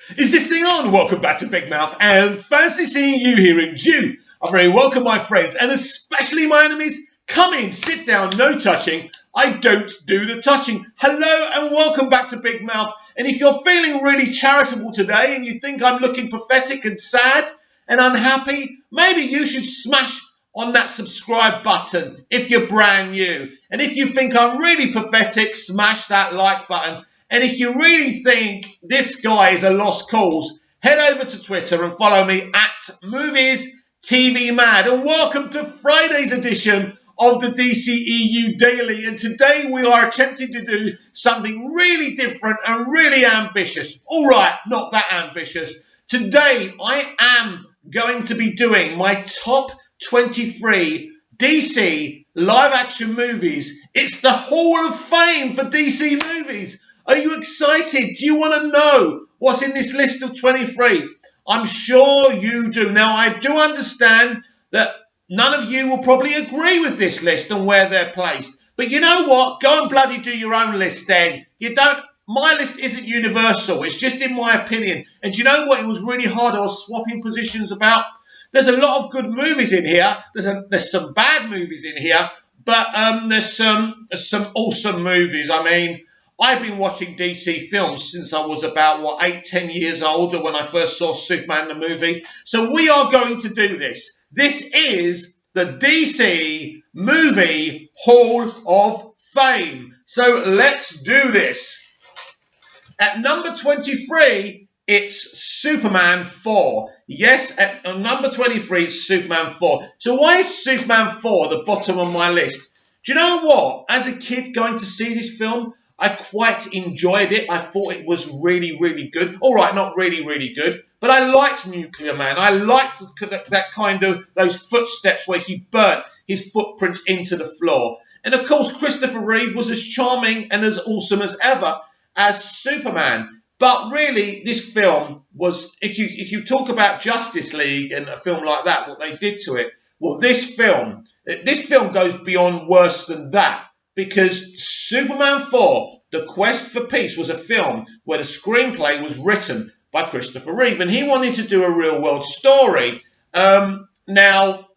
Is this thing on? Welcome back to Big Mouth, and fancy seeing you here in June. I'm very welcome, my friends, and especially my enemies. Come in, sit down, no touching. I don't do the touching. Hello and welcome back to Big Mouth. And if you're feeling really charitable today and you think I'm looking pathetic and sad and unhappy, maybe you should smash on that subscribe button if you're brand new. And if you think I'm really pathetic, smash that like button. And if you really think this guy is a lost cause, head over to Twitter and follow me at Movies TV Mad. And welcome to Friday's edition of the DCEU Daily. And today we are attempting to do something really different and really ambitious. All right, not that ambitious. Today I am going to be doing my top 23 DC live action movies. It's the Hall of Fame for DC movies. Are you excited? Do you want to know what's in this list of 23? I'm sure you do. Now, I do understand that none of you will probably agree with this list and where they're placed. But you know what? Go and bloody do your own list then. My list isn't universal. It's just in my opinion. And do you know what? It was really hard. I was swapping positions about. There's a lot of good movies in here. There's some bad movies in here. But there's some awesome movies. I mean, I've been watching DC films since I was about, 8-10 years old, or when I first saw Superman the movie. So we are going to do this. This is the DC Movie Hall of Fame. So let's do this. At number 23, it's Superman 4. Yes, at number 23, it's Superman 4. So why is Superman 4 the bottom of my list? Do you know what? As a kid going to see this film, I quite enjoyed it. I thought it was really, really good. All right, not really, really good, but I liked Nuclear Man. I liked that kind of, those footsteps where he burnt his footprints into the floor. And of course, Christopher Reeve was as charming and as awesome as ever as Superman. But really, this film was, if you talk about Justice League and a film like that, what they did to it, well, this film goes beyond worse than that. Because Superman 4, The Quest for Peace, was a film where the screenplay was written by Christopher Reeve, and he wanted to do a real-world story. Now,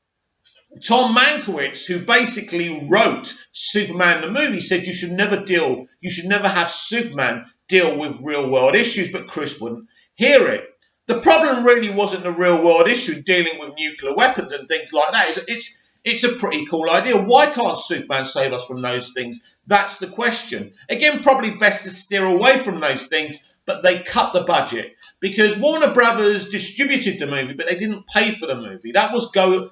Tom Mankiewicz, who basically wrote Superman the movie, said you should never have Superman deal with real-world issues, but Chris wouldn't hear it. The problem really wasn't the real-world issue dealing with nuclear weapons and things like that. It's a pretty cool idea. Why can't Superman save us from those things? That's the question. Again, probably best to steer away from those things, but they cut the budget because Warner Brothers distributed the movie, but they didn't pay for the movie. That was Golan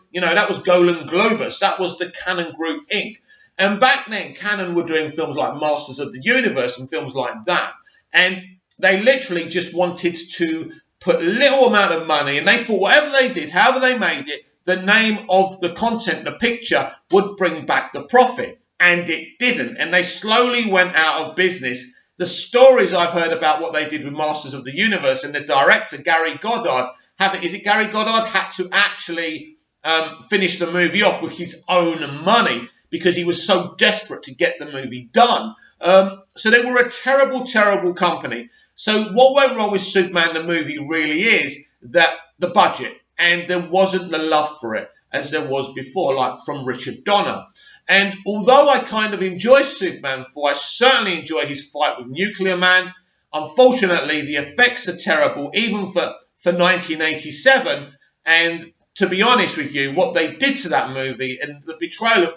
Globus. That was the Cannon Group Inc. And back then, Cannon were doing films like Masters of the Universe and films like that. And they literally just wanted to put a little amount of money, and they thought whatever they did, however they made it, the name of the content, the picture, would bring back the profit. And it didn't. And they slowly went out of business. The stories I've heard about what they did with Masters of the Universe, and the director, Gary Goddard, had to actually finish the movie off with his own money because he was so desperate to get the movie done. So they were a terrible, terrible company. So what went wrong with Superman the movie really is that the budget. And there wasn't the love for it as there was before, like from Richard Donner. And although I kind of enjoy Superman 4, I certainly enjoy his fight with Nuclear Man. Unfortunately, the effects are terrible, even for 1987. And to be honest with you, what they did to that movie and the betrayal of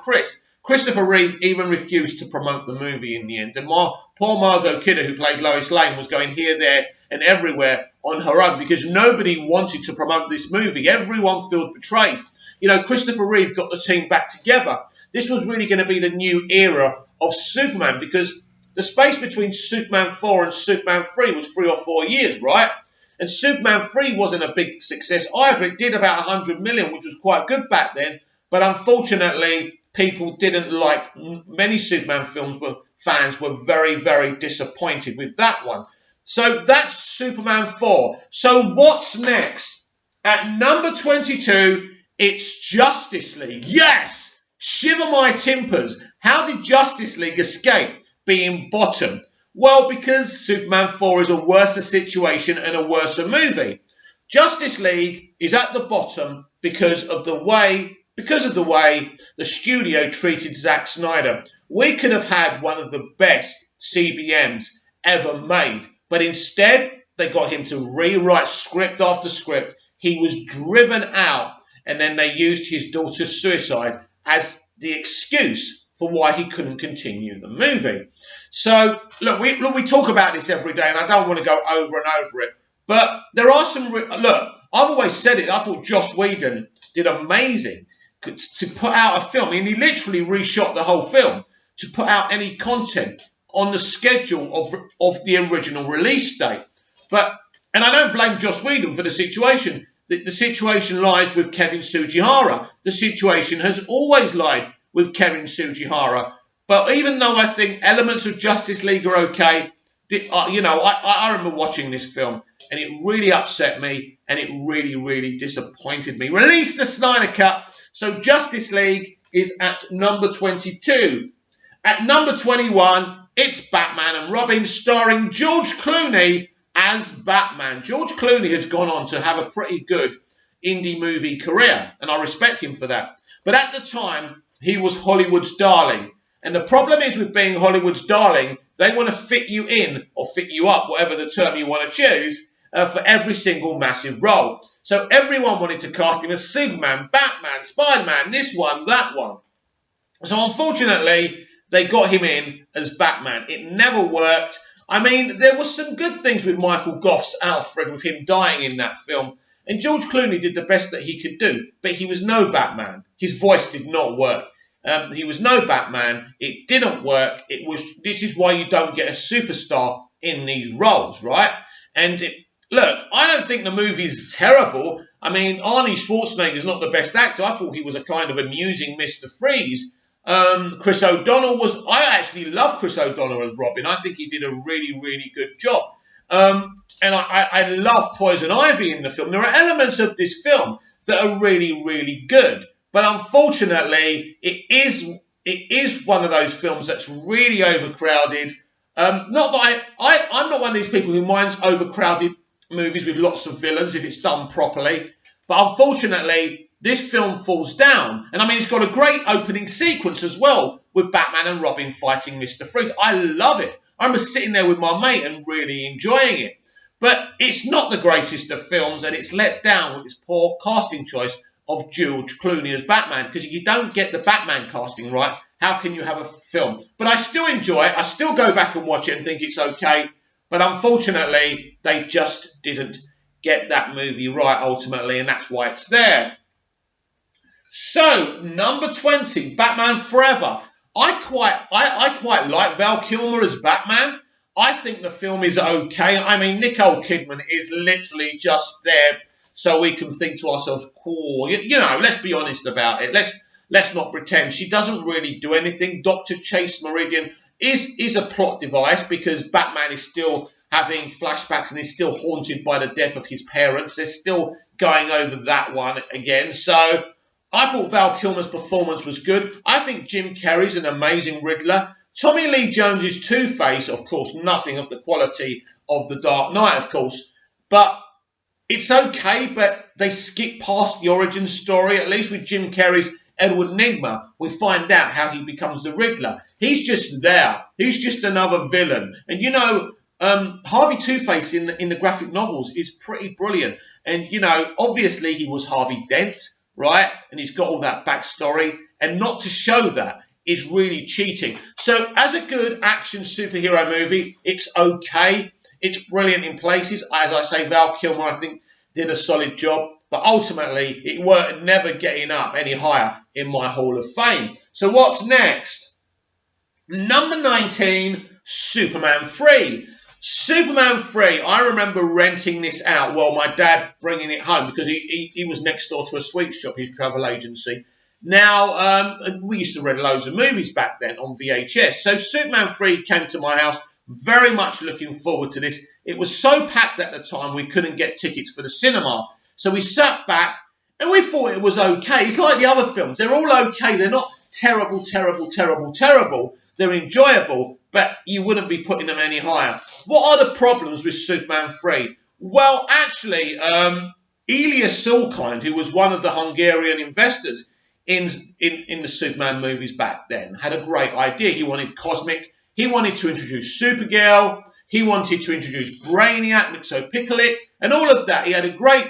Christopher Reeve even refused to promote the movie in the end. And poor Margot Kidder, who played Lois Lane, was going here, there, and everywhere on her own because nobody wanted to promote this movie. Everyone felt betrayed. You know, Christopher Reeve got the team back together. This was really going to be the new era of Superman because the space between Superman 4 and Superman 3 was 3 or 4 years, right? And Superman 3 wasn't a big success either. It did about 100 million, which was quite good back then. But unfortunately, people didn't like many Superman films, but fans were very, very disappointed with that one. So that's Superman 4. So what's next? At number 22, it's Justice League. Yes! Shiver my timbers. How did Justice League escape being bottom? Well, because Superman 4 is a worse situation and a worse movie. Justice League is at the bottom because of the way the studio treated Zack Snyder. We could have had one of the best CBMs ever made, but instead they got him to rewrite script after script. He was driven out, and then they used his daughter's suicide as the excuse for why he couldn't continue the movie. So, look, we talk about this every day, and I don't want to go over and over it, but there are some... Look, I've always said it. I thought Joss Whedon did amazing to put out a film, and he literally reshot the whole film to put out any content on the schedule of the original release date. And I don't blame Joss Whedon for the situation. The situation lies with Kevin Sugihara. The situation has always lied with Kevin Sugihara. But even though I think elements of Justice League are okay, I remember watching this film and it really upset me and it really, really disappointed me. Release the Snyder Cut. So Justice League is at number 22. At number 21, it's Batman and Robin starring George Clooney as Batman. George Clooney has gone on to have a pretty good indie movie career, and I respect him for that. But at the time, he was Hollywood's darling. And the problem is with being Hollywood's darling, they want to fit you in or fit you up, whatever the term you want to choose, for every single massive role. So everyone wanted to cast him as Superman, Batman, Spider-Man, this one, that one. So unfortunately, they got him in as Batman. It never worked. I mean, there were some good things with Michael Gough's Alfred, with him dying in that film. And George Clooney did the best that he could do. But he was no Batman. His voice did not work. He was no Batman. It didn't work. This is why you don't get a superstar in these roles, right? And look, I don't think the movie's terrible. I mean, Arnie Schwarzenegger's not the best actor. I thought he was a kind of amusing Mr. Freeze. Chris O'Donnell I actually love Chris O'Donnell as Robin. I think he did a really, really good job. And I love Poison Ivy in the film. There are elements of this film that are really, really good. But unfortunately, it is one of those films that's really overcrowded. Not that I'm not one of these people who minds overcrowded movies with lots of villains if it's done properly. But unfortunately, this film falls down. And I mean, it's got a great opening sequence as well with Batman and Robin fighting Mr. Freeze. I love it. I remember sitting there with my mate and really enjoying it. But it's not the greatest of films, and it's let down with its poor casting choice of George Clooney as Batman. Because if you don't get the Batman casting right, how can you have a film? But I still enjoy it. I still go back and watch it and think it's okay. But unfortunately, they just didn't get that movie right ultimately, and that's why it's there. So, number 20, Batman Forever. I quite like Val Kilmer as Batman. I think the film is okay. I mean, Nicole Kidman is literally just there so we can think to ourselves, cool. You know, let's be honest about it. Let's not pretend. She doesn't really do anything. Dr. Chase Meridian is a plot device because Batman is still having flashbacks and is still haunted by the death of his parents. They're still going over that one again. So I thought Val Kilmer's performance was good. I think Jim Carrey's an amazing Riddler. Tommy Lee Jones's Two-Face, of course, nothing of the quality of The Dark Knight, of course. But it's okay, but they skip past the origin story. At least with Jim Carrey's Edward Nygma, we find out how he becomes the Riddler. He's just there. He's just another villain. And, you know, Harvey Two-Face in the graphic novels is pretty brilliant. And, you know, obviously he was Harvey Dent, right? And he's got all that backstory. And not to show that is really cheating. So as a good action superhero movie, it's okay. It's brilliant in places. As I say, Val Kilmer, I think, did a solid job. But ultimately, it weren't never getting up any higher in my Hall of Fame. So what's next? Number 19, Superman 3. Superman 3, I remember renting this out. Well, my dad bringing it home because he was next door to a sweet shop, his travel agency. Now, we used to rent loads of movies back then on VHS. So Superman 3 came to my house, very much looking forward to this. It was so packed at the time we couldn't get tickets for the cinema. So we sat back and we thought it was okay. It's like the other films. They're all okay. They're not terrible, terrible, terrible, terrible. They're enjoyable. but you wouldn't be putting them any higher. What are the problems with Superman 3? Well, actually, Ilya Sulkind, who was one of the Hungarian investors in the Superman movies back then, had a great idea. He wanted Cosmic. He wanted to introduce Supergirl. He wanted to introduce Brainiac, Mixopicolic, and all of that. He had a great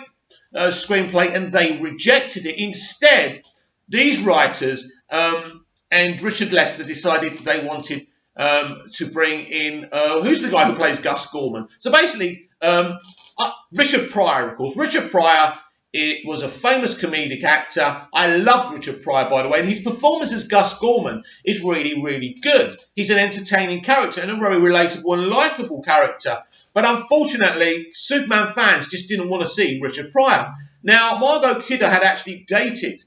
screenplay, and they rejected it. Instead, these writers and Richard Lester decided they wanted to bring in, who's the guy who plays Gus Gorman? So basically, Richard Pryor, of course. Richard Pryor, it was a famous comedic actor. I loved Richard Pryor, by the way, and his performance as Gus Gorman is really, really good. He's an entertaining character and a very relatable and likeable character. But unfortunately, Superman fans just didn't want to see Richard Pryor. Now, Margot Kidder had actually dated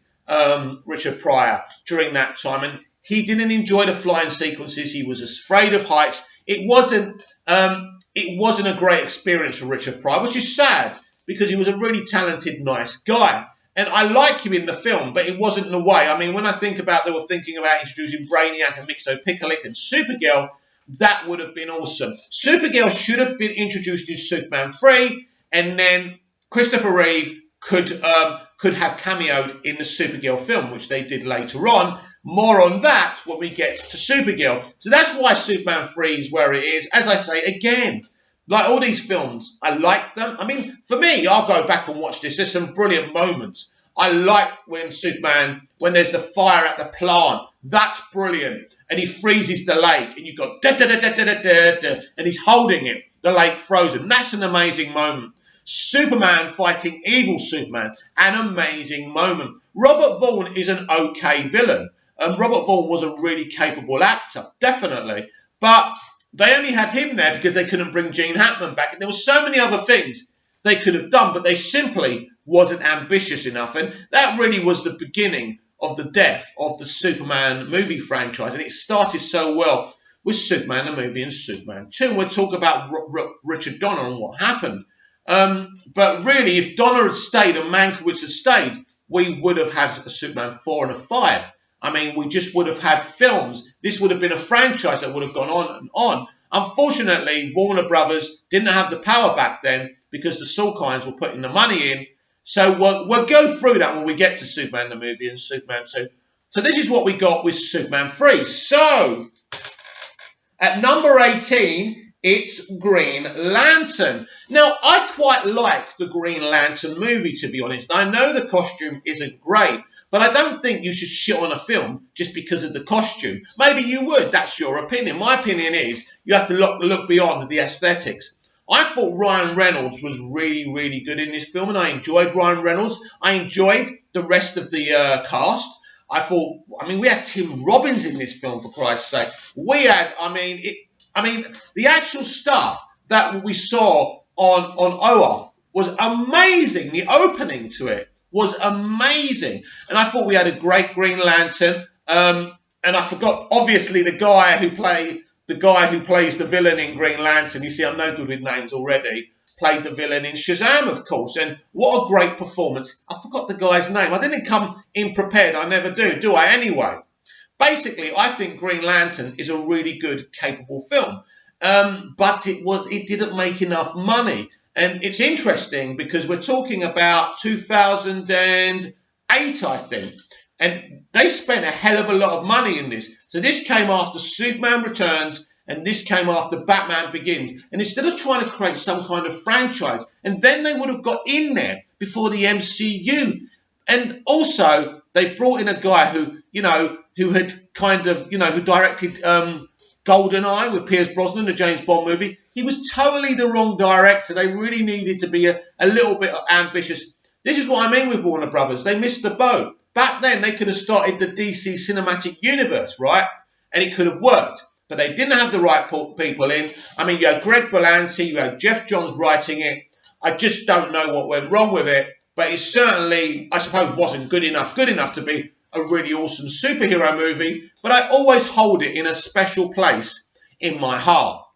Richard Pryor during that time, and he didn't enjoy the flying sequences. He was afraid of heights. It wasn't a great experience for Richard Pryor, which is sad because he was a really talented, nice guy. And I like him in the film, but it wasn't in a way. I mean, when I think about they were thinking about introducing Brainiac and Mixopicolic and Supergirl, that would have been awesome. Supergirl should have been introduced in Superman 3, and then Christopher Reeve could have cameoed in the Supergirl film, which they did later on. More on that when we get to Supergirl. So that's why Superman 3 is where it is. As I say, again, like all these films, I like them. I mean, for me, I'll go back and watch this. There's some brilliant moments. I like when Superman, when there's the fire at the plant. That's brilliant. And he freezes the lake, and you've got da-da-da-da-da-da-da, and he's holding it, the lake frozen. That's an amazing moment. Superman fighting evil Superman, an amazing moment. Robert Vaughn is an okay villain. Robert Vaughn was a really capable actor, definitely. But they only had him there because they couldn't bring Gene Hackman back. And there were so many other things they could have done, but they simply wasn't ambitious enough. And that really was the beginning of the death of the Superman movie franchise. And it started so well with Superman the movie and Superman 2. And we'll talk about Richard Donner and what happened. But really, if Donner had stayed and Mankiewicz had stayed, we would have had a Superman 4 and a 5. I mean, we just would have had films. This would have been a franchise that would have gone on and on. Unfortunately, Warner Brothers didn't have the power back then because the Sulkinds were putting the money in. So we'll go through that when we get to Superman the movie and Superman 2. So this is what we got with Superman 3. So, at number 18, it's Green Lantern. Now, I quite like the Green Lantern movie, to be honest. I know the costume isn't great, but I don't think you should shit on a film just because of the costume. Maybe you would. That's your opinion. My opinion is you have to look beyond the aesthetics. I thought Ryan Reynolds was really, really good in this film, and I enjoyed Ryan Reynolds. I enjoyed the rest of the cast. We had Tim Robbins in this film, for Christ's sake. We had, the actual stuff that we saw on Oa was amazing. The opening to it was amazing. And I thought we had a great Green Lantern. And I forgot, obviously, the guy who plays the villain in Green Lantern. You see, I'm no good with names already. Played the villain in Shazam, of course. And what a great performance. I forgot the guy's name. I didn't come in prepared. I never do I? Anyway, basically, I think Green Lantern is a really good, capable film. But it didn't make enough money. And it's interesting because we're talking about 2008, I think. And they spent a hell of a lot of money in this. So this came after Superman Returns, and this came after Batman Begins. And instead of trying to create some kind of franchise, and then they would have got in there before the MCU. And also, they brought in a guy who had who directed GoldenEye with Pierce Brosnan, the James Bond movie. He was totally the wrong director. They really needed to be a little bit ambitious. This is what I mean with Warner Brothers. They missed the boat. Back then, they could have started the DC Cinematic Universe, right? And it could have worked. But they didn't have the right people in. I mean, you had Greg Berlanti, you had Jeff Johns writing it. I just don't know what went wrong with it. But it certainly, I suppose, wasn't good enough to be a really awesome superhero movie. But I always hold it in a special place in my heart.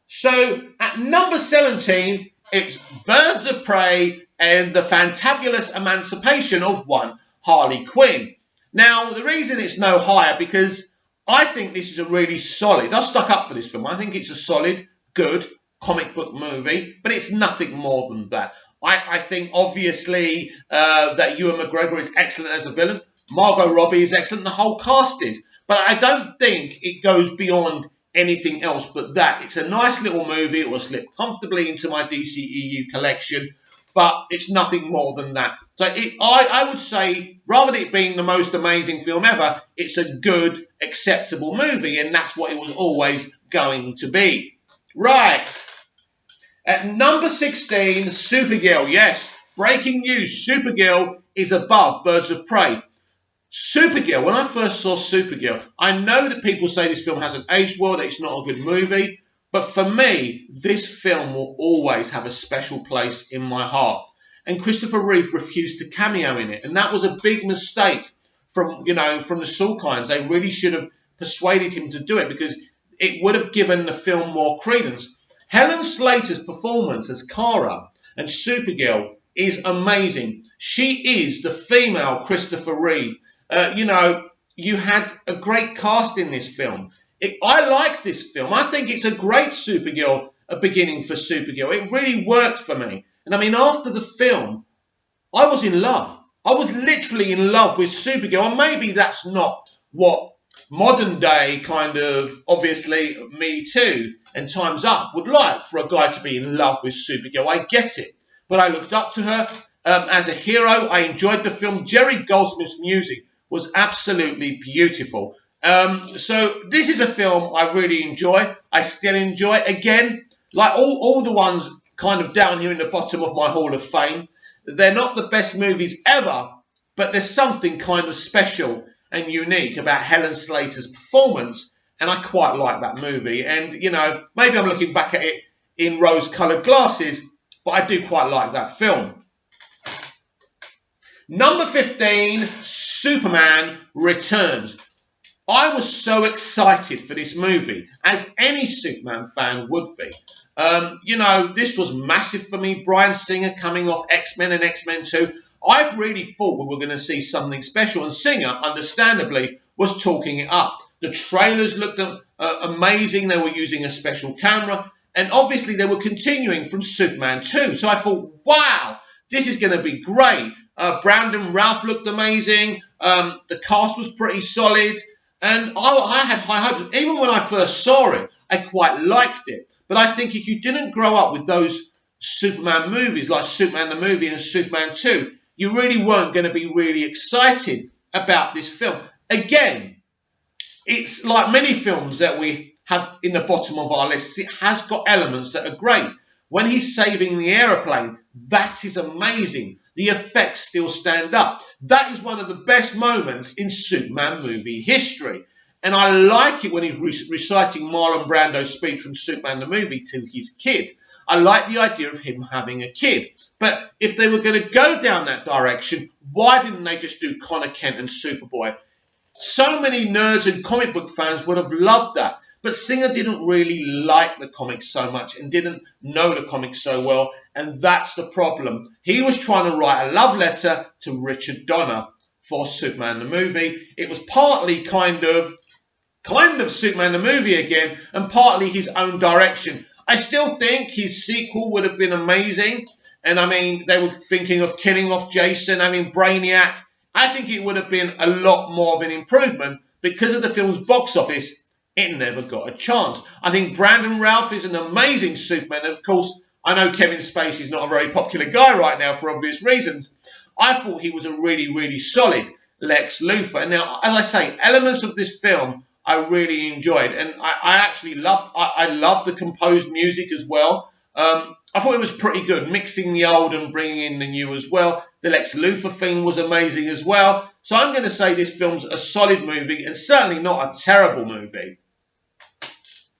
So, at number 17, it's Birds of Prey and the Fantabulous Emancipation of One Harley Quinn. Now, the reason it's no higher because I think this is a really solid, I stuck up for this film. I think it's a solid, good comic book movie, but it's nothing more than that. I think, obviously, that Ewan McGregor is excellent as a villain. Margot Robbie is excellent. The whole cast is. But I don't think it goes beyond anything else but that. It's a nice little movie. It will slip comfortably into my DCEU collection, but it's nothing more than that. So I would say, rather than it being the most amazing film ever, it's a good, acceptable movie, and that's what it was always going to be. Right. At number 16, Supergirl. Yes, breaking news. Supergirl is above Birds of Prey. Supergirl, when I first saw Supergirl, I know that people say this film hasn't aged well, that it's not a good movie, but for me, this film will always have a special place in my heart. And Christopher Reeve refused to cameo in it, and that was a big mistake from the Salkinds. They really should have persuaded him to do it, because it would have given the film more credence. Helen Slater's performance as Kara and Supergirl is amazing. She is the female Christopher Reeve. You had a great cast in this film. I like this film. I think it's a great Supergirl, a beginning for Supergirl. It really worked for me. And I mean, after the film, I was in love. I was literally in love with Supergirl. And maybe that's not what modern day kind of, obviously, Me Too and Time's Up would like, for a guy to be in love with Supergirl. I get it. But I looked up to her as a hero. I enjoyed the film. Jerry Goldsmith's music was absolutely beautiful. So this is a film I really enjoy. I still enjoy. Again, like all the ones kind of down here in the bottom of my Hall of Fame, they're not the best movies ever, but there's something kind of special and unique about Helen Slater's performance, and I quite like that movie. And, maybe I'm looking back at it in rose-coloured glasses, but I do quite like that film. Number 15, Superman Returns. I was so excited for this movie, as any Superman fan would be. This was massive for me. Bryan Singer coming off X-Men and X-Men 2. I really thought we were going to see something special, and Singer, understandably, was talking it up. The trailers looked amazing. They were using a special camera, and obviously they were continuing from Superman 2. So I thought, wow, this is going to be great. Brandon Routh looked amazing. The cast was pretty solid. And I had high hopes. Even when I first saw it, I quite liked it. But I think if you didn't grow up with those Superman movies, like Superman the movie and Superman 2, you really weren't going to be really excited about this film. Again, it's like many films that we have in the bottom of our lists. It has got elements that are great. When he's saving the aeroplane, that is amazing. The effects still stand up. That is one of the best moments in Superman movie history. And I like it when he's reciting Marlon Brando's speech from Superman the movie to his kid. I like the idea of him having a kid. But if they were going to go down that direction, why didn't they just do Connor Kent and Superboy? So many nerds and comic book fans would have loved that. But Singer didn't really like the comics so much and didn't know the comics so well, and that's the problem. He was trying to write a love letter to Richard Donner for Superman the movie. It was partly kind of Superman the movie again, and partly his own direction. I still think his sequel would have been amazing, and I mean, they were thinking of killing off Jason, having Brainiac. I think it would have been a lot more of an improvement. Because of the film's box office, it never got a chance. I think Brandon Routh is an amazing Superman. And of course, I know Kevin Spacey's not a very popular guy right now for obvious reasons. I thought he was a really, really solid Lex Luthor. Now, as I say, elements of this film I really enjoyed. And I actually loved the composed music as well. I thought it was pretty good, mixing the old and bringing in the new as well. The Lex Luthor theme was amazing as well. So I'm going to say this film's a solid movie and certainly not a terrible movie.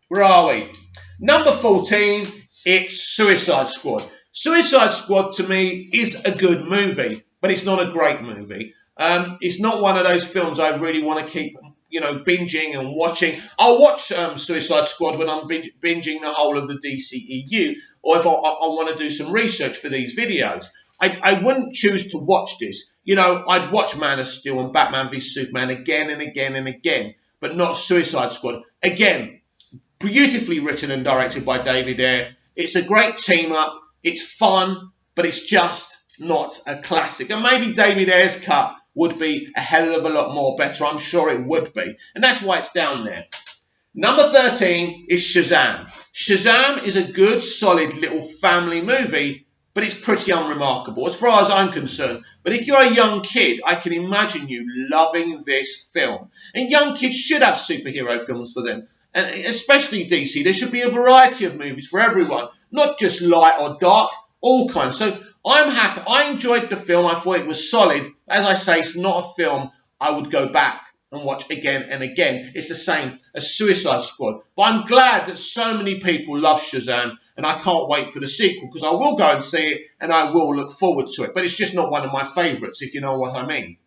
Where are we? Number 14, it's Suicide Squad. Suicide Squad, to me, is a good movie, but it's not a great movie. It's not one of those films I really want to keep, binging and watching. I'll watch Suicide Squad when I'm binging the whole of the DCEU, or if I want to do some research for these videos. I wouldn't choose to watch this. I'd watch Man of Steel and Batman v Superman again and again and again. but not Suicide Squad. Again, beautifully written and directed by David Ayer. It's a great team up. It's fun, but it's just not a classic. And maybe David Ayer's cut would be a hell of a lot more better. I'm sure it would be. And that's why it's down there. Number 13 is Shazam. Shazam is a good, solid little family movie, but it's pretty unremarkable as far as I'm concerned. But if you're a young kid, I can imagine you loving this film. And young kids should have superhero films for them. And especially DC, there should be a variety of movies for everyone, not just light or dark, all kinds. So I'm happy. I enjoyed the film. I thought it was solid. As I say, it's not a film I would go back and watch again and again. It's the same as Suicide Squad. But I'm glad that so many people love Shazam, and I can't wait for the sequel, because I will go and see it and I will look forward to it. But it's just not one of my favourites, if you know what I mean.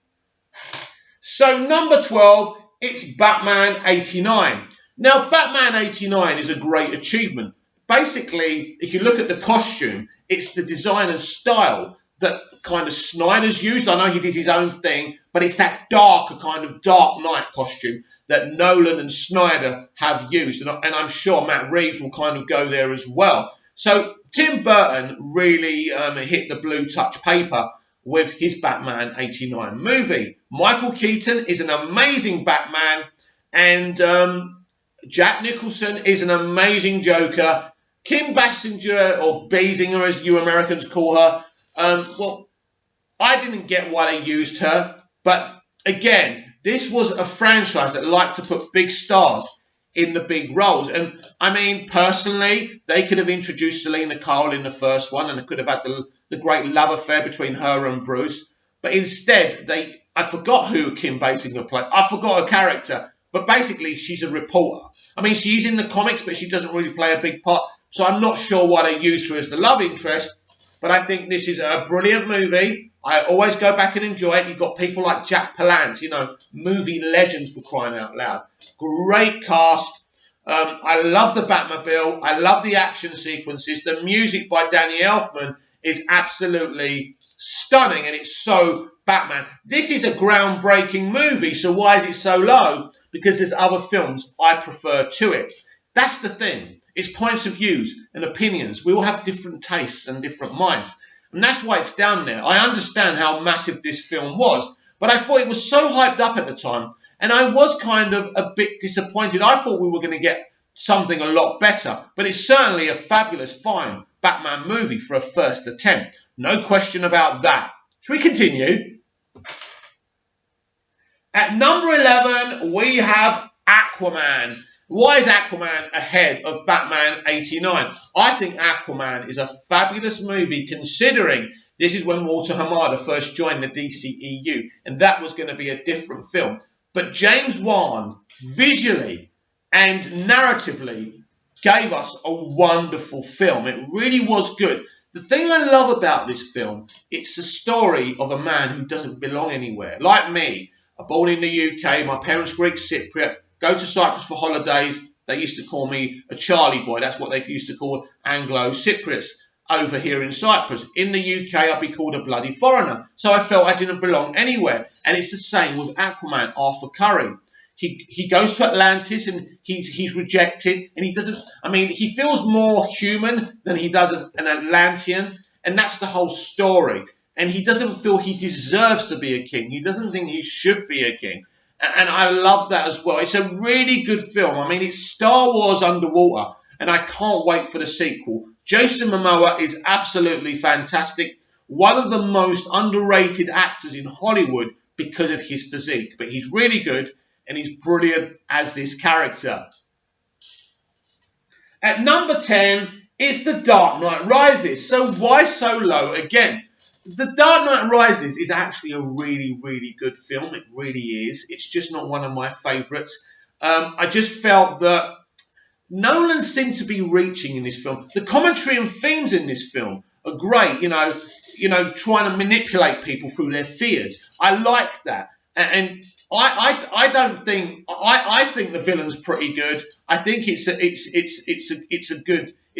So number 12, it's Batman 89. Now, Batman 89 is a great achievement. Basically, if you look at the costume, it's the design and style that kind of Snyder's used. I know he did his own thing, but it's that darker kind of Dark Knight costume that Nolan and Snyder have used. And I'm sure Matt Reeves will kind of go there as well. So Tim Burton really hit the blue touch paper with his Batman 89 movie. Michael Keaton is an amazing Batman, and Jack Nicholson is an amazing Joker. Kim Basinger, or Basinger as you Americans call her, well, I didn't get why they used her. But again, this was a franchise that liked to put big stars in the big roles. And I mean, personally, they could have introduced Selena Kyle in the first one, and they could have had the great love affair between her and Bruce. But instead, I forgot who Kim Basinger played. I forgot her character. But basically, she's a reporter. I mean, she's in the comics, but she doesn't really play a big part. So I'm not sure why they used her as the love interest. But I think this is a brilliant movie. I always go back and enjoy it. You've got people like Jack Palance, movie legends, for crying out loud. Great cast. I love the Batmobile. I love the action sequences. The music by Danny Elfman is absolutely stunning, and it's so Batman. This is a groundbreaking movie, so why is it so low? Because there's other films I prefer to it. That's the thing. It's points of views and opinions. We all have different tastes and different minds. And that's why it's down there. I understand how massive this film was, but I thought it was so hyped up at the time, and I was kind of a bit disappointed. I thought we were going to get something a lot better, but it's certainly a fabulous, fine Batman movie for a first attempt. No question about that. Shall we continue? At number 11, we have Aquaman. Why is Aquaman ahead of Batman 89? I think Aquaman is a fabulous movie, considering this is when Walter Hamada first joined the DCEU, and that was going to be a different film. But James Wan, visually and narratively, gave us a wonderful film. It really was good. The thing I love about this film, it's the story of a man who doesn't belong anywhere. Like me, I'm born in the UK, my parents Greek Cypriot, go to Cyprus for holidays. They used to call me a Charlie boy. That's what they used to call Anglo-Cypriots over here in Cyprus. In the UK, I'd be called a bloody foreigner. So I felt I didn't belong anywhere. And it's the same with Aquaman, Arthur Curry. He goes to Atlantis and he's rejected. And he doesn't, he feels more human than he does as an Atlantean. And that's the whole story. And he doesn't feel he deserves to be a king. He doesn't think he should be a king. And I love that as well. It's a really good film. It's Star Wars underwater, and I can't wait for the sequel. Jason Momoa is absolutely fantastic. One of the most underrated actors in Hollywood because of his physique. But he's really good, and he's brilliant as this character. At number 10 is The Dark Knight Rises. So why so low again? The Dark Knight Rises is actually a really, really good film. It really is. It's just not one of my favourites. I just felt that Nolan seemed to be reaching in this film. The commentary and themes in this film are great. Trying to manipulate people through their fears. I like that, and I don't think I think the villain's pretty good. I think it's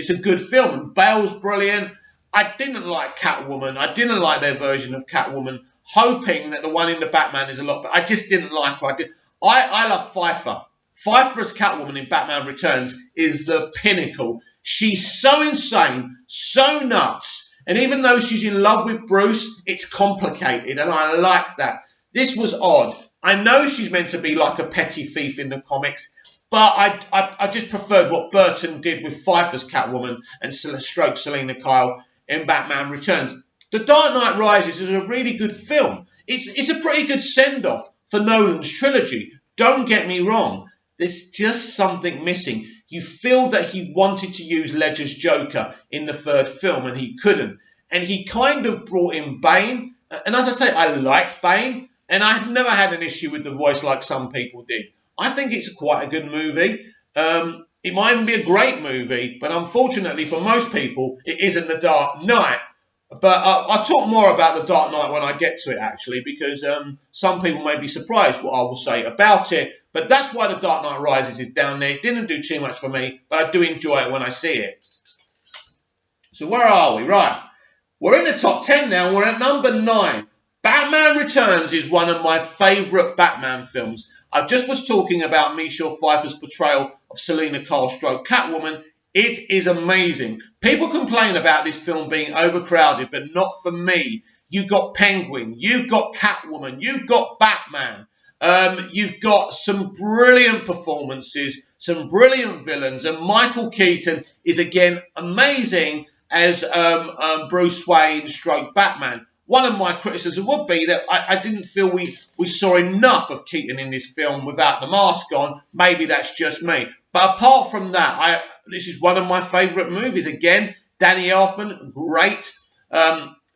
a good film, and Bale's brilliant. I didn't like Catwoman. I didn't like their version of Catwoman, hoping that the one in the Batman is a lot better. I just didn't like her. I love Pfeiffer. Pfeiffer as Catwoman in Batman Returns is the pinnacle. She's so insane, so nuts. And even though she's in love with Bruce, it's complicated. And I like that. This was odd. I know she's meant to be like a petty thief in the comics, but I just preferred what Burton did with Pfeiffer's Catwoman and stroke Selina Kyle in Batman Returns. The Dark Knight Rises is a really good film. It's a pretty good send-off for Nolan's trilogy. Don't get me wrong. There's just something missing. You feel that he wanted to use Ledger's Joker in the third film and he couldn't. And he kind of brought in Bane. And as I say, I like Bane. And I've never had an issue with the voice like some people did. I think it's quite a good movie. It might even be a great movie. But unfortunately for most people, it isn't The Dark Knight. But I'll talk more about The Dark Knight when I get to it, actually, because some people may be surprised what I will say about it. But that's why The Dark Knight Rises is down there. It didn't do too much for me, but I do enjoy it when I see it. So where are we? Right. We're in the top 10 now. We're at number 9. Batman Returns is one of my favourite Batman films. I just was talking about Michelle Pfeiffer's portrayal of Selina Kyle stroke Catwoman. It is amazing. People complain about this film being overcrowded, but not for me. You've got Penguin, you've got Catwoman, you've got Batman. You've got some brilliant performances, some brilliant villains, and Michael Keaton is again amazing as Bruce Wayne stroke Batman. One of my criticisms would be that I didn't feel we saw enough of Keaton in this film without the mask on. Maybe that's just me. But apart from that, this is one of my favourite movies. Again, Danny Elfman, great.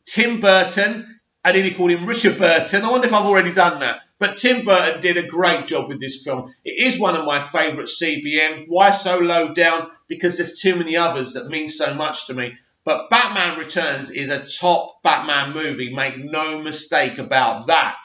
Tim Burton, I nearly called him Richard Burton. I wonder if I've already done that. But Tim Burton did a great job with this film. It is one of my favourite CBMs. Why so low down? Because there's too many others that mean so much to me. But Batman Returns is a top Batman movie. Make no mistake about that.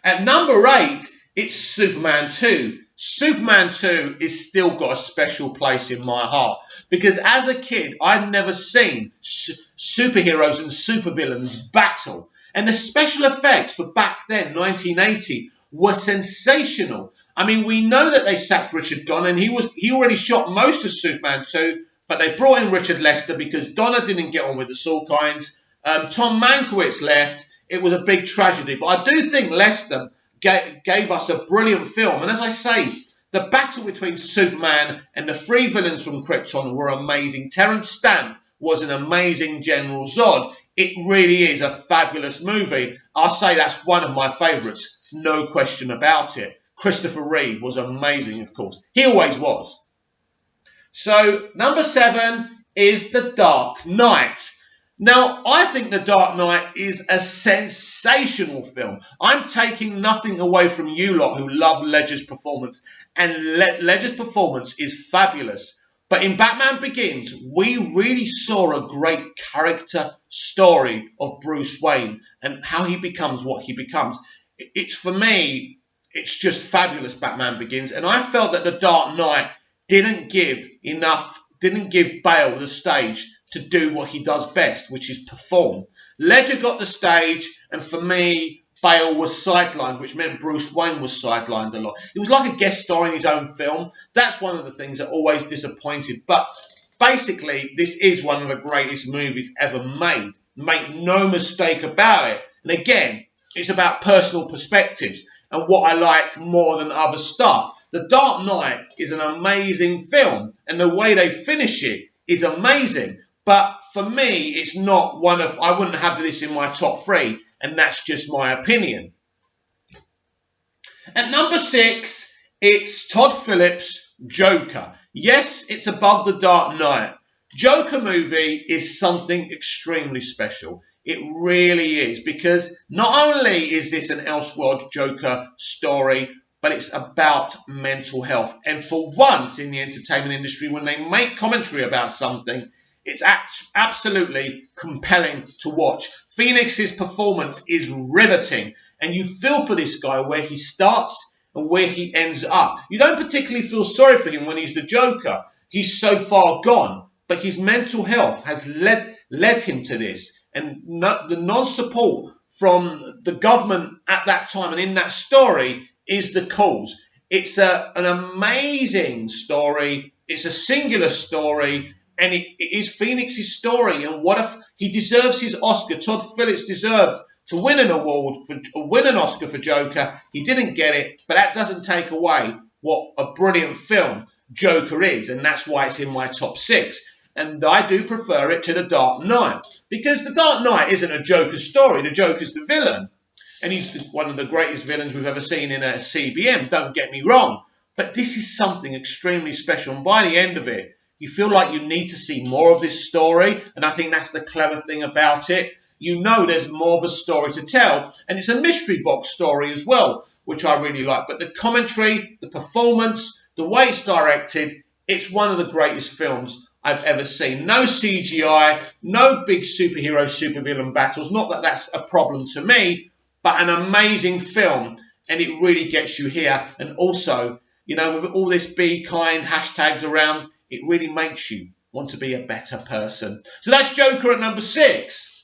At number 8, it's Superman 2. Superman 2 is still got a special place in my heart. Because as a kid, I'd never seen superheroes and supervillains battle. And the special effects for back then, 1980, were sensational. I mean, we know that they sacked Richard Donner, and he already shot most of Superman 2, but they brought in Richard Lester because Donner didn't get on with the Salkinds. Tom Mankiewicz left. It was a big tragedy. But I do think Lester gave us a brilliant film. And as I say, the battle between Superman and the 3 villains from Krypton were amazing. Terence Stamp was an amazing General Zod. It really is a fabulous movie. I'll say that's one of my favourites. No question about it. Christopher Reeve was amazing, of course. He always was. So, number 7 is The Dark Knight. Now, I think The Dark Knight is a sensational film. I'm taking nothing away from you lot who love Ledger's performance. And Ledger's performance is fabulous. But in Batman Begins, we really saw a great character story of Bruce Wayne and how he becomes what he becomes. For me, it's just fabulous, Batman Begins. And I felt that The Dark Knight didn't give Bale the stage to do what he does best, which is perform. Ledger got the stage, and for me, Bale was sidelined, which meant Bruce Wayne was sidelined a lot. He was like a guest star in his own film. That's one of the things that always disappointed. But basically, this is one of the greatest movies ever made. Make no mistake about it. And again, it's about personal perspectives and what I like more than other stuff. The Dark Knight is an amazing film, and the way they finish it is amazing. But for me, it's not one of... I wouldn't have this in my top 3, and that's just my opinion. At number 6, it's Todd Phillips' Joker. Yes, it's above The Dark Knight. Joker movie is something extremely special. It really is, because not only is this an Elseworld Joker story, but it's about mental health. And for once in the entertainment industry, when they make commentary about something, it's absolutely compelling to watch. Phoenix's performance is riveting, and you feel for this guy where he starts and where he ends up. You don't particularly feel sorry for him when he's the Joker. He's so far gone, but his mental health has led him to this. And the non-support from the government at that time and in that story is the cause. It's an amazing story. It's a singular story, and it is Phoenix's story. And what if he deserves his Oscar? Todd Phillips deserved to win an award, win an Oscar for Joker. He didn't get it, but that doesn't take away what a brilliant film Joker is, and that's why it's in my top 6. And I do prefer it to The Dark Knight, because The Dark Knight isn't a Joker story. The Joker's the villain, and he's one of the greatest villains we've ever seen in a CBM, don't get me wrong. But this is something extremely special, and by the end of it, you feel like you need to see more of this story, and I think that's the clever thing about it. You know there's more of a story to tell, and it's a mystery box story as well, which I really like. But the commentary, the performance, the way it's directed, it's one of the greatest films I've ever seen. No CGI, no big superhero, supervillain battles. Not that that's a problem to me, but an amazing film, and it really gets you here. And also, you know, with all this be kind hashtags around, it really makes you want to be a better person. So that's Joker at number 6.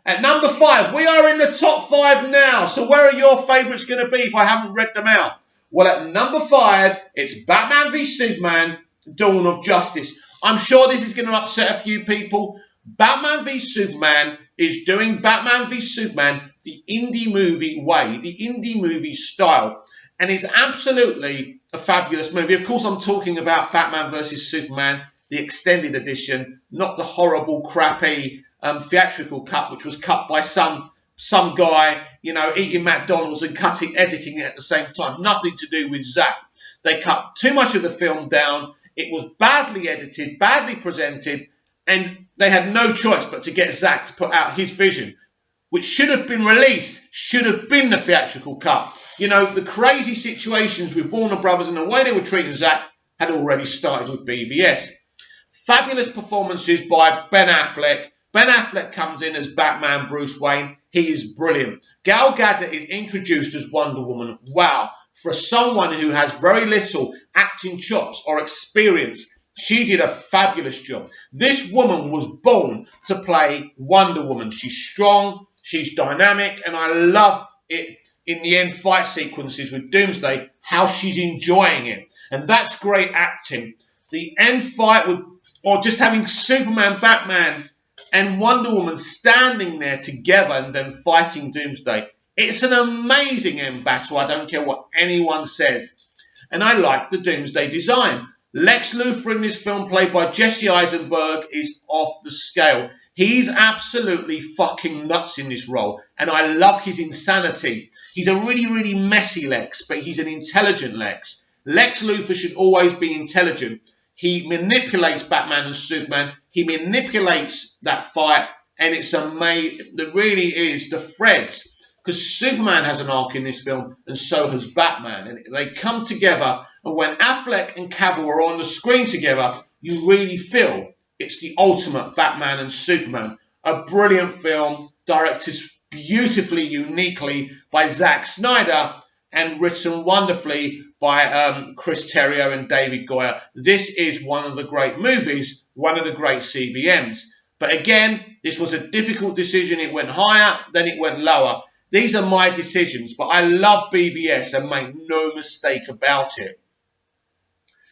At number 5, we are in the top 5 now. So where are your favourites going to be if I haven't read them out? Well, at number 5, it's Batman v Superman, Dawn of Justice. I'm sure this is going to upset a few people. Batman v Superman is doing Batman v Superman the indie movie way, the indie movie style. And it's absolutely a fabulous movie. Of course, I'm talking about Batman vs Superman, the extended edition, not the horrible, crappy theatrical cut, which was cut by some guy, you know, eating McDonald's and editing it at the same time. Nothing to do with Zack. They cut too much of the film down. It was badly edited, badly presented, and they had no choice but to get Zack to put out his vision, which should have been released, should have been the theatrical cut. You know, the crazy situations with Warner Brothers and the way they were treating Zack had already started with BVS. Fabulous performances by Ben Affleck. Ben Affleck comes in as Batman Bruce Wayne. He is brilliant. Gal Gadot is introduced as Wonder Woman. Wow. For someone who has very little acting chops or experience, she did a fabulous job. This woman was born to play Wonder Woman. She's strong, she's dynamic, and I love it in the end fight sequences with Doomsday, how she's enjoying it. And that's great acting. The end fight with, or just having Superman, Batman, and Wonder Woman standing there together and then fighting Doomsday. It's an amazing end battle. I don't care what anyone says. And I like the Doomsday design. Lex Luthor in this film, played by Jesse Eisenberg, is off the scale. He's absolutely fucking nuts in this role. And I love his insanity. He's a really, really messy Lex, but he's an intelligent Lex. Lex Luthor should always be intelligent. He manipulates Batman and Superman. He manipulates that fight. And it's amazing. There really is the threads. Because Superman has an arc in this film, and so has Batman. And they come together, and when Affleck and Cavill are on the screen together, you really feel it's the ultimate Batman and Superman. A brilliant film, directed beautifully, uniquely by Zack Snyder, and written wonderfully by Chris Terrio and David Goyer. This is one of the great movies, one of the great CBMs. But again, this was a difficult decision. It went higher, then it went lower. These are my decisions, but I love BVS and make no mistake about it.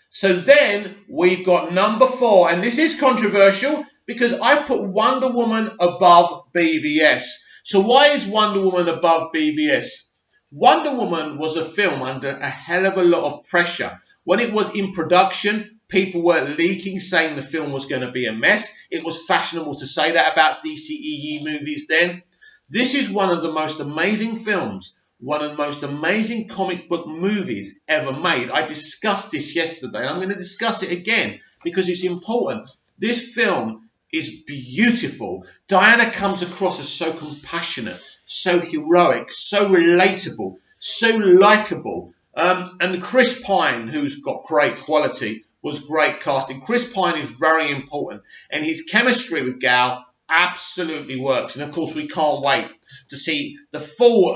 So then we've got number 4, and this is controversial because I put Wonder Woman above BVS. So why is Wonder Woman above BVS? Wonder Woman was a film under a hell of a lot of pressure. When it was in production, people were leaking saying the film was going to be a mess. It was fashionable to say that about DCEU movies then. This is one of the most amazing films, one of the most amazing comic book movies ever made. I discussed this yesterday. I'm going to discuss it again because it's important. This film is beautiful. Diana comes across as so compassionate, so heroic, so relatable, so likable. And Chris Pine, who's got great quality, was great casting. Chris Pine is very important, and his chemistry with Gal absolutely works. And of course, we can't wait to see the full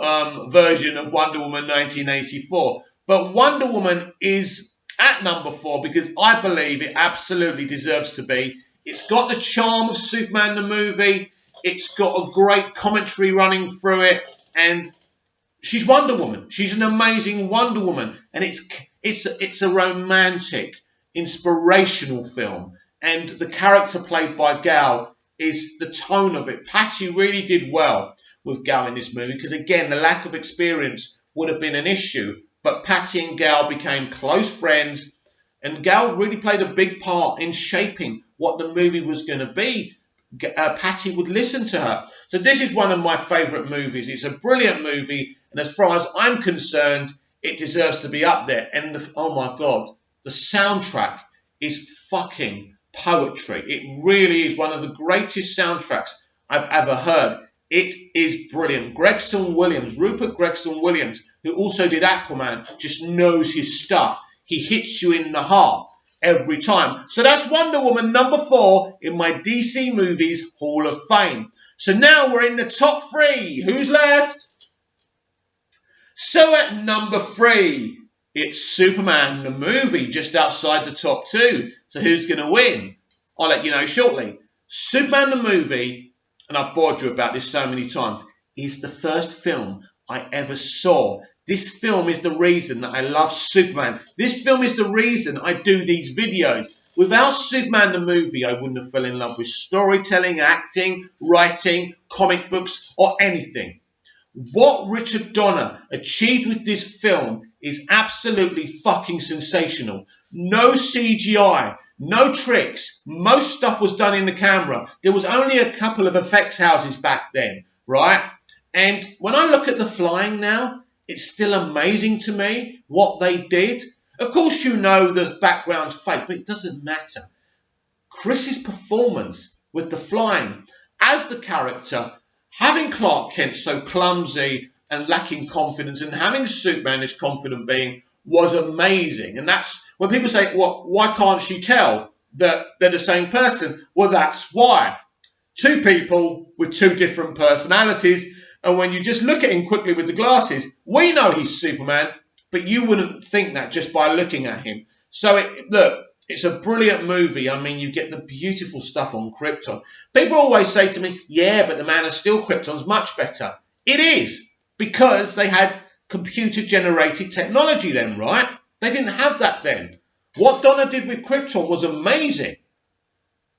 version of Wonder Woman 1984. But Wonder Woman is at number 4 because I believe it absolutely deserves to be. It's got the charm of Superman the movie. It's got a great commentary running through it, and she's Wonder Woman. She's an amazing Wonder Woman, and it's a romantic, inspirational film. And the character played by Gal is the tone of it. Patty really did well with Gal in this movie because, again, the lack of experience would have been an issue. But Patty and Gal became close friends, and Gal really played a big part in shaping what the movie was going to be. Patty would listen to her. So this is one of my favourite movies. It's a brilliant movie, and as far as I'm concerned, it deserves to be up there. And oh my God, the soundtrack is fucking poetry. It really is one of the greatest soundtracks I've ever heard. It is brilliant. Rupert Gregson Williams, who also did Aquaman, just knows his stuff. He hits you in the heart every time. So that's Wonder Woman number 4 in my DC Movies Hall of Fame. So now we're in the top 3. Who's left? So at number 3, it's Superman the movie, just outside the top 2. So who's going to win? I'll let you know shortly. Superman the movie, and I've bored you about this so many times, is the first film I ever saw. This film is the reason that I love Superman. This film is the reason I do these videos. Without Superman the movie, I wouldn't have fell in love with storytelling, acting, writing, comic books, or anything. What Richard Donner achieved with this film is absolutely fucking sensational. No CGI, no tricks. Most stuff was done in the camera. There was only a couple of effects houses back then, right? And when I look at the flying now, it's still amazing to me what they did. Of course, you know the background's fake, but it doesn't matter. Chris's performance with the flying as the character, having Clark Kent so clumsy and lacking confidence, and having Superman this confident being, was amazing. And that's when people say, well, why can't she tell that they're the same person? Well, that's why. 2 people with 2 different personalities. And when you just look at him quickly with the glasses, we know he's Superman, but you wouldn't think that just by looking at him. So, look, it's a brilliant movie. I mean, you get the beautiful stuff on Krypton. People always say to me, yeah, but the Man of Steel Krypton's much better. It is, because they had computer-generated technology then, right? They didn't have that then. What Donner did with Krypton was amazing.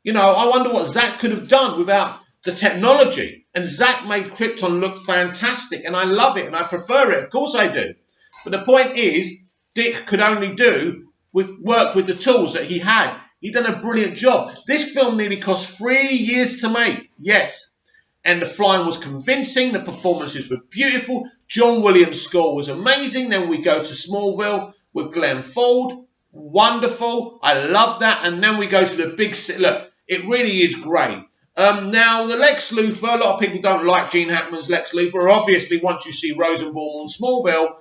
You know, I wonder what Zack could have done without the technology. And Zack made Krypton look fantastic, and I love it, and I prefer it. Of course I do. But the point is, Dick could only do work with the tools that he had. He'd done a brilliant job. This film nearly cost 3 years to make. Yes. And the flying was convincing. The performances were beautiful. John Williams' score was amazing. Then we go to Smallville with Glenn Ford. Wonderful. I love that. And then we go to the big city. Look, it really is great. Now, the Lex Luthor, a lot of people don't like Gene Hackman's Lex Luthor. Obviously, once you see Rosenbaum on Smallville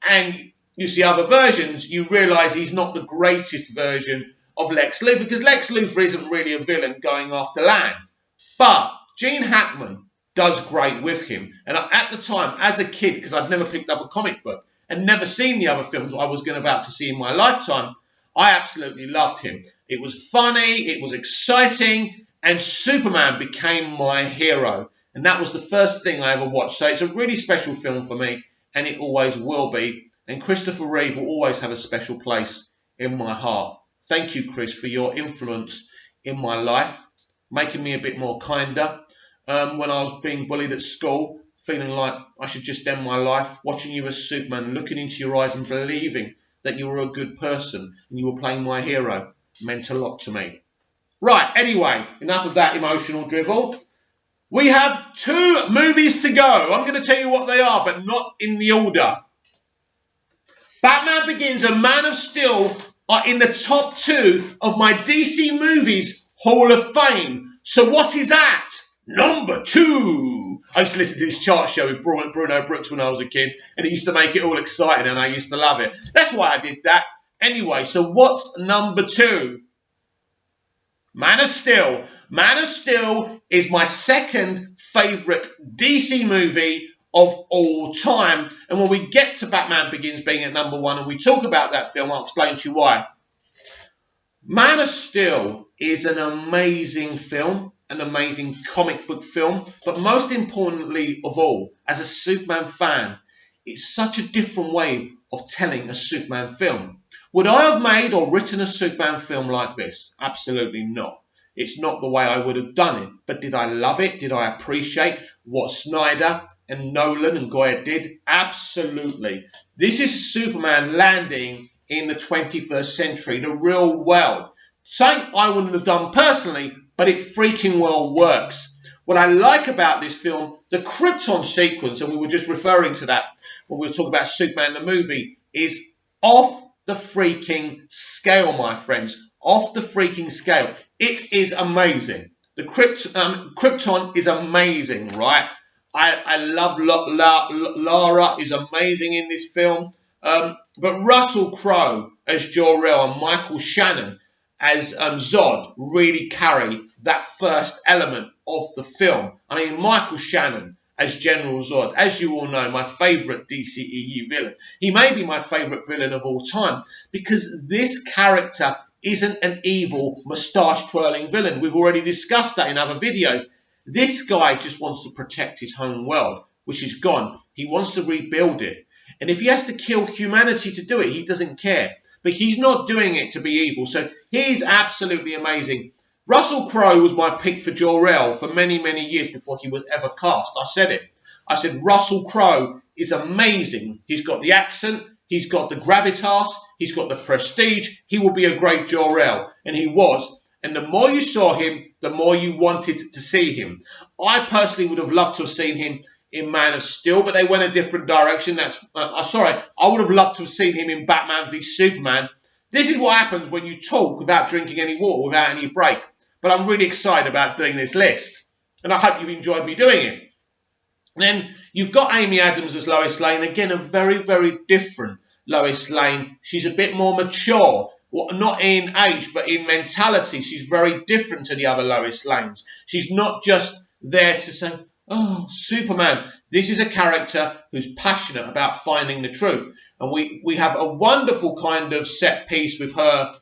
and you see other versions, you realise he's not the greatest version of Lex Luthor, because Lex Luthor isn't really a villain going after land. But Gene Hackman does great with him. And at the time, as a kid, because I'd never picked up a comic book and never seen the other films I was about to see in my lifetime, I absolutely loved him. It was funny, it was exciting, and Superman became my hero. And that was the first thing I ever watched. So it's a really special film for me, and it always will be. And Christopher Reeve will always have a special place in my heart. Thank you, Chris, for your influence in my life, making me a bit more kinder. When I was being bullied at school, feeling like I should just end my life, watching you as Superman, looking into your eyes and believing that you were a good person and you were playing my hero, meant a lot to me. Right, anyway, enough of that emotional drivel. We have 2 movies to go. I'm going to tell you what they are, but not in the order. Batman Begins and Man of Steel are in the top 2 of my DC Movies Hall of Fame. So what is that? Number 2. I used to listen to this chart show with Bruno Brooks when I was a kid, and he used to make it all exciting, and I used to love it. That's why I did that. Anyway, so what's number 2? Man of Steel. Man of Steel is my second favourite DC movie of all time. And when we get to Batman Begins being at number 1 and we talk about that film, I'll explain to you why. Man of Steel is an amazing film. an amazing comic book film, but most importantly of all, as a Superman fan, it's such a different way of telling a Superman film. Would I have made or written a Superman film like this? Absolutely not. It's not the way I would have done it. But did I love it? Did I appreciate what Snyder and Nolan and Goya did? Absolutely. This is Superman landing in the 21st century, the real world. Something I wouldn't have done personally, but it freaking well works. What I like about this film, the Krypton sequence, and we were just referring to that when we were talking about Superman the movie, is off the freaking scale, my friends. Off the freaking scale. It is amazing. The Krypton is amazing, right? I love Lara is amazing in this film. But Russell Crowe as Jor-El and Michael Shannon as Zod really carry that first element of the film. I mean, Michael Shannon as General Zod, as you all know, my favourite DCEU villain. He may be my favourite villain of all time because this character isn't an evil, moustache-twirling villain. We've already discussed that in other videos. This guy just wants to protect his home world, which is gone. He wants to rebuild it. And if he has to kill humanity to do it, he doesn't care. But he's not doing it to be evil. So he's absolutely amazing. Russell Crowe was my pick for Jor-El for many, many years before he was ever cast. I said it. I said Russell Crowe is amazing. He's got the accent. He's got the gravitas. He's got the prestige. He will be a great Jor-El. And he was. And the more you saw him, the more you wanted to see him. I personally would have loved to have seen him in Man of Steel, but they went a different direction. I would have loved to have seen him in Batman v Superman. This is what happens when you talk without drinking any water, without any break. But I'm really excited about doing this list. And I hope you've enjoyed me doing it. And then you've got Amy Adams as Lois Lane. Again, a very, very different Lois Lane. She's a bit more mature. Well, not in age, but in mentality. She's very different to the other Lois Lanes. She's not just there to say, oh, Superman. This is a character who's passionate about finding the truth. And we have a wonderful kind of set piece with her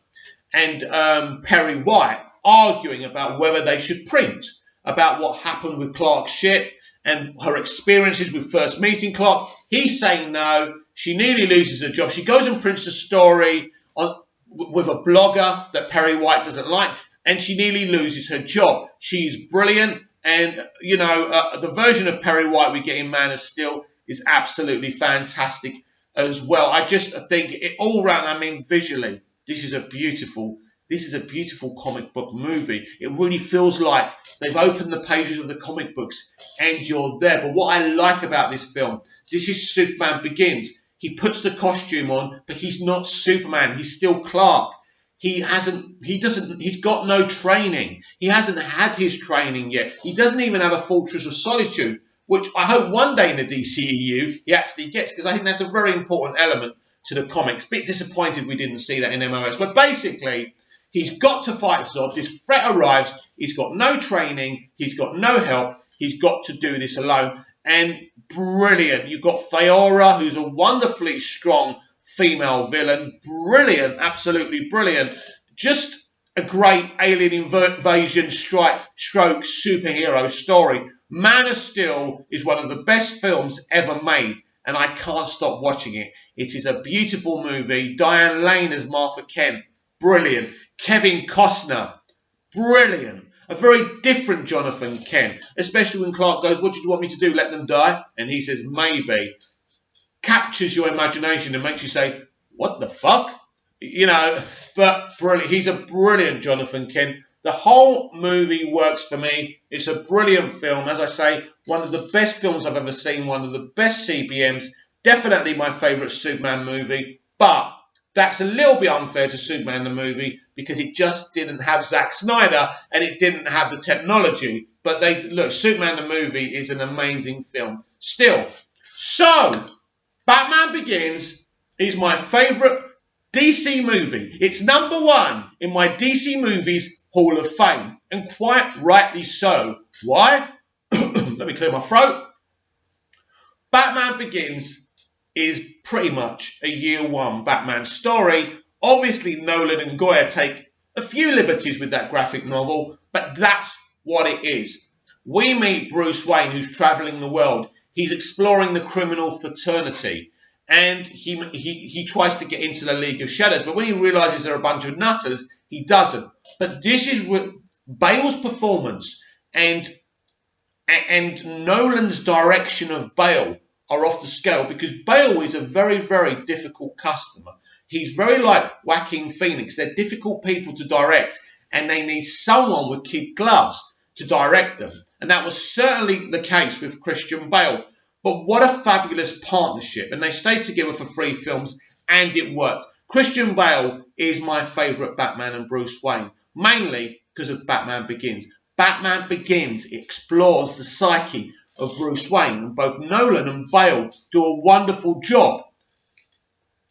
and Perry White arguing about whether they should print, about what happened with Clark's ship and her experiences with first meeting Clark. He's saying no. She nearly loses her job. She goes and prints a story with a blogger that Perry White doesn't like, and she nearly loses her job. She's brilliant. And, you know, the version of Perry White we get in Man of Steel is absolutely fantastic as well. I just think it all round, I mean, visually, this is a beautiful comic book movie. It really feels like they've opened the pages of the comic books and you're there. But what I like about this film, this is Superman Begins. He puts the costume on, but he's not Superman. He's still Clark. He's got no training. He hasn't had his training yet. He doesn't even have a Fortress of Solitude, which I hope one day in the DCEU he actually gets, because I think that's a very important element to the comics. Bit disappointed we didn't see that in MOS. But basically, he's got to fight Zod. This threat arrives. He's got no training. He's got no help. He's got to do this alone. And brilliant. You've got Feora, who's a wonderfully strong female villain. Brilliant. Absolutely brilliant. Just a great alien invasion stroke superhero story. Man of Steel is one of the best films ever made, and I can't stop watching it. It is a beautiful movie. Diane Lane as Martha Kent. Brilliant. Kevin Costner. Brilliant. A very different Jonathan Kent, especially when Clark goes, what did you want me to do, let them die? And he says, maybe. Captures your imagination and makes you say, what the fuck? You know, but brilliant. He's a brilliant Jonathan Kent. The whole movie works for me. It's a brilliant film. As I say, one of the best films I've ever seen, one of the best CBMs. Definitely my favourite Superman movie. But that's a little bit unfair to Superman the movie because it just didn't have Zack Snyder and it didn't have the technology. But look, Superman the movie is an amazing film. Still. So, Batman Begins is my favourite DC movie. It's number one in my DC Movies Hall of Fame. And quite rightly so. Why? Let me clear my throat. Batman Begins is pretty much a year one Batman story. Obviously, Nolan and Goya take a few liberties with that graphic novel, but that's what it is. We meet Bruce Wayne, who's travelling the world. He's exploring the criminal fraternity, and he tries to get into the League of Shadows. But when he realises they're a bunch of nutters, he doesn't. But this is Bale's performance and Nolan's direction of Bale are off the scale, because Bale is a very, very difficult customer. He's very like Joaquin Phoenix. They're difficult people to direct, and they need someone with kid gloves to direct them. And that was certainly the case with Christian Bale. But what a fabulous partnership. And they stayed together for 3 films, and it worked. Christian Bale is my favourite Batman and Bruce Wayne, mainly because of Batman Begins. Batman Begins explores the psyche of Bruce Wayne, and both Nolan and Bale do a wonderful job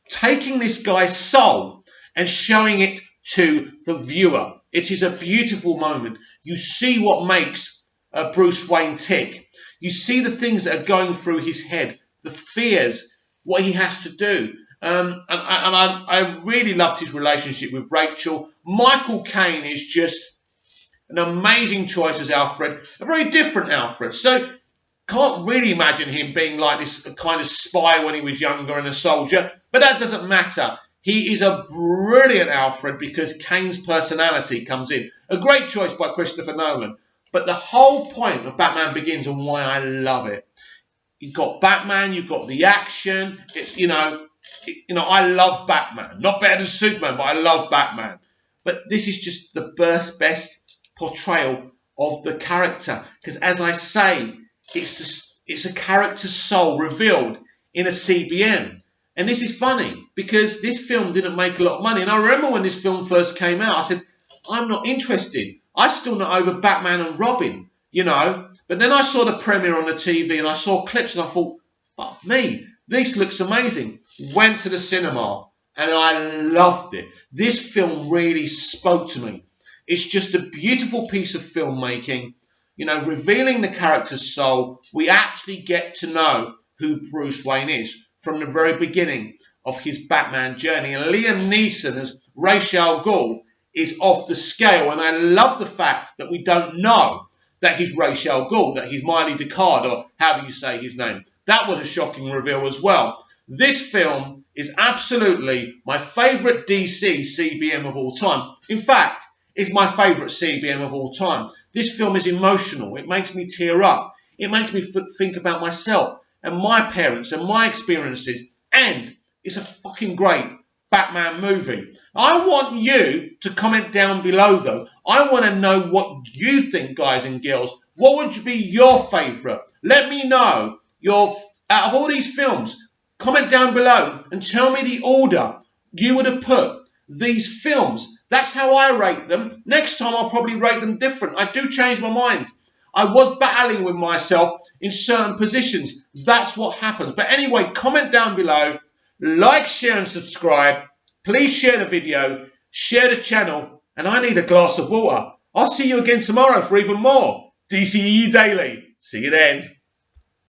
taking this guy's soul and showing it to the viewer. It is a beautiful moment. You see what makes Bruce Wayne tick. You see the things that are going through his head, the fears, what he has to do. And I really loved his relationship with Rachel. Michael Caine is just an amazing choice as Alfred, a very different Alfred. So can't really imagine him being like this kind of spy when he was younger and a soldier, but that doesn't matter. He is a brilliant Alfred because Caine's personality comes in. A great choice by Christopher Nolan. But the whole point of Batman Begins and why I love it, you've got Batman, you've got the action. It's, I love Batman. Not better than Superman, but I love Batman. But this is just the best portrayal of the character. Because as I say, it's a character's soul revealed in a CBM. And this is funny because this film didn't make a lot of money. And I remember when this film first came out, I said, I'm not interested. I'm still not over Batman and Robin, But then I saw the premiere on the TV and I saw clips and I thought, fuck me, this looks amazing. Went to the cinema and I loved it. This film really spoke to me. It's just a beautiful piece of filmmaking. Revealing the character's soul, we actually get to know who Bruce Wayne is from the very beginning of his Batman journey. And Liam Neeson as Ra's al Ghul is off the scale. And I love the fact that we don't know that he's Ra's al Ghul, that he's Miley Ducard, or however you say his name. That was a shocking reveal as well. This film is absolutely my favourite DC CBM of all time. In fact, it's my favourite CBM of all time. This film is emotional. It makes me tear up. It makes me think about myself and my parents and my experiences. And it's a fucking great Batman movie. I want you to comment down below, though. I want to know what you think, guys and girls. What would be your favourite? Let me know out of all these films. Comment down below and tell me the order you would have put these films. That's how I rate them. Next time I'll probably rate them different. I do change my mind. I was battling with myself in certain positions. That's what happens. But anyway, comment down below. Like, share and subscribe. Please share the video. Share the channel. And I need a glass of water. I'll see you again tomorrow for even more DCEU Daily. See you then.